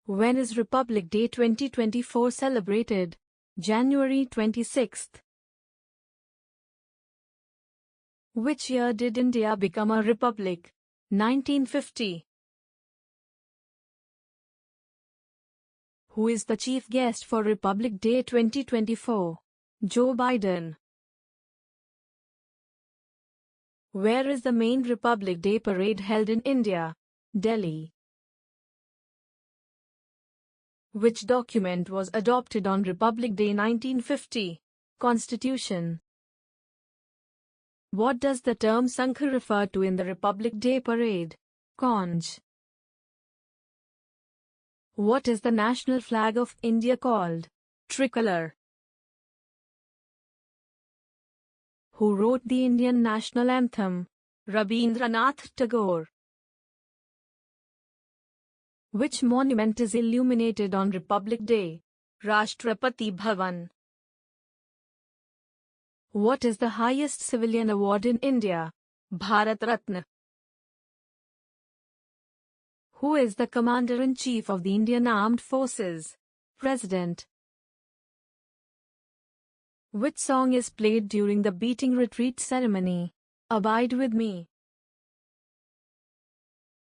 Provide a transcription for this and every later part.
When is Republic Day 2024 celebrated? January 26th. Which year did India become a republic? 1950. Who is the chief guest for Republic Day 2024? Joe Biden. Where is the main Republic Day parade held in India? Delhi. Which document was adopted on Republic Day 1950? Constitution. What does the term swathanthra refer to in the Republic Day parade? Conch. What is the national flag of India called? Tricolor. Who wrote the Indian national anthem? Rabindranath Tagore. Which monument is illuminated on Republic Day? Rashtrapati Bhavan. What is the highest civilian award in India? Bharat Ratna. Who is the Commander-in-Chief of the Indian Armed Forces? President. Which song is played during the beating retreat ceremony? Abide with Me.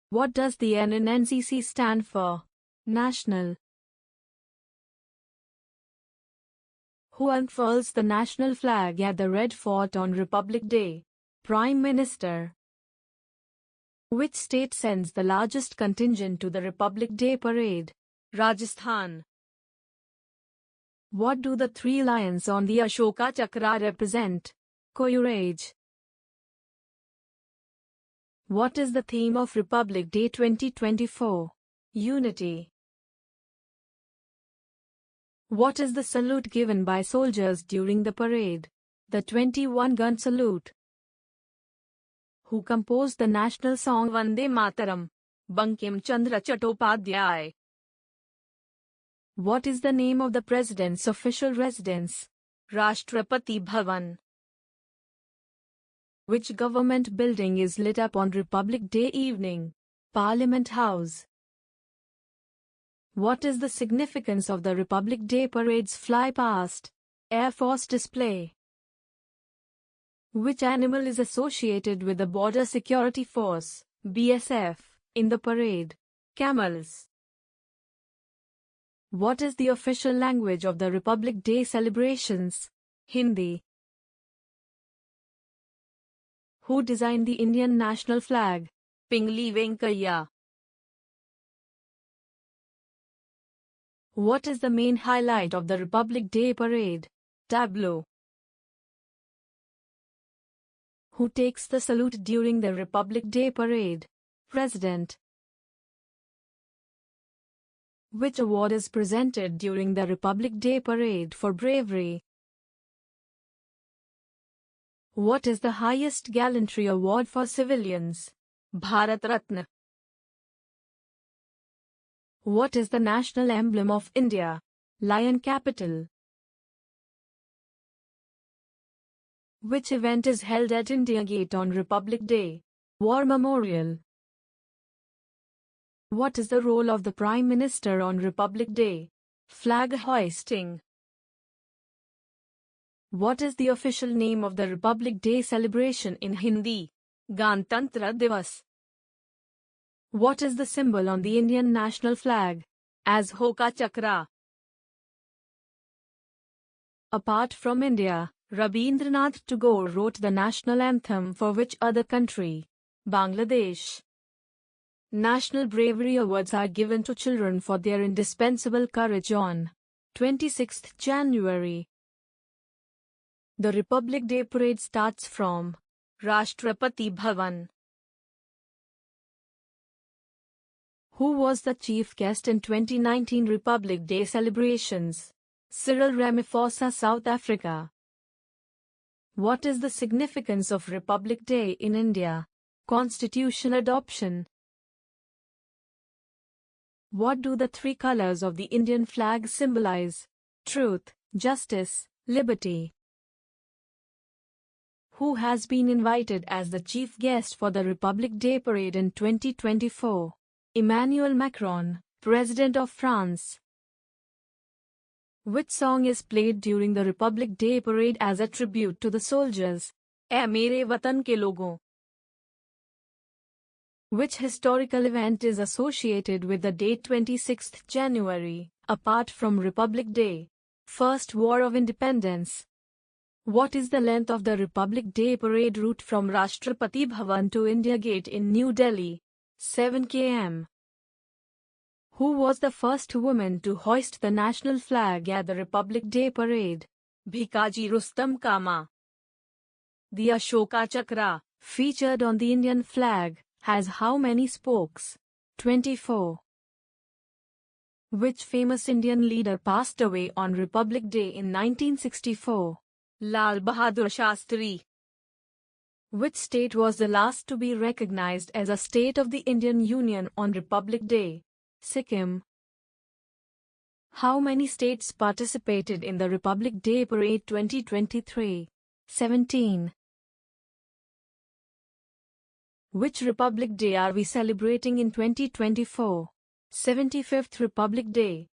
What does the N in NCC stand for? National. Who unfurls the national flag at the Red Fort on Republic Day? Prime Minister. Which state sends the largest contingent to the Republic Day parade? Rajasthan. What do the three lions on the Ashoka Chakra represent? Courage. What is the theme of Republic Day 2024? Unity. What is the salute given by soldiers during the parade? The 21-gun salute. Who composed the national song Vande Mataram? Bankim Chandra Chattopadhyay. What is the name of the President's official residence? Rashtrapati Bhavan. Which government building is lit up on Republic Day evening? Parliament House. What is the significance of the Republic Day parade's fly past? Air Force display. Which animal is associated with the Border Security Force, BSF, in the parade? Camels. What is the official language of the Republic Day celebrations? Hindi. Who designed the Indian national flag? Pingali Venkaiah. What is the main highlight of the Republic Day parade? Tableau. Who takes the salute during the Republic Day parade? President. Which award is presented during the Republic Day parade for bravery? What is the highest gallantry award for civilians? Bharat Ratna. What is the national emblem of India? Lion capital. Which event is held at India Gate on Republic Day? War Memorial. What is the role of the Prime Minister on Republic Day? Flag hoisting. What is the official name of the Republic Day celebration in Hindi? Gantantra Divas. What is the symbol on the Indian national flag? Ashoka Chakra. Apart from India, Rabindranath Tagore wrote the national anthem for which other country? Bangladesh. National Bravery Awards are given to children for their indispensable courage on 26th January. The Republic Day parade starts from Rashtrapati Bhavan. Who was the chief guest in 2019 Republic Day celebrations? Cyril Ramaphosa, South Africa. What is the significance of Republic Day in India? Constitution adoption. What do the three colors of the Indian flag symbolize? Truth, justice, liberty. Who has been invited as the chief guest for the Republic Day parade in 2024? Emmanuel Macron, President of France. Which song is played during the Republic Day Parade as a tribute to the soldiers? ऐ मेरे वतन के लोगों. Which historical event is associated with the date 26th January, apart from Republic Day? First War of Independence. What is the length of the Republic Day Parade route from Rashtrapati Bhavan to India Gate in New Delhi? 7 km. Who was the first woman to hoist the national flag at the Republic Day Parade? Bhikaji Rustam Kama. The Ashoka Chakra, featured on the Indian flag, has how many spokes? 24. Which famous Indian leader passed away on Republic Day in 1964? Lal Bahadur Shastri. Which state was the last to be recognized as a state of the Indian Union on Republic Day? Sikkim. How many states participated in the Republic Day Parade 2023? 17. Which Republic Day are we celebrating in 2024? 75th Republic Day.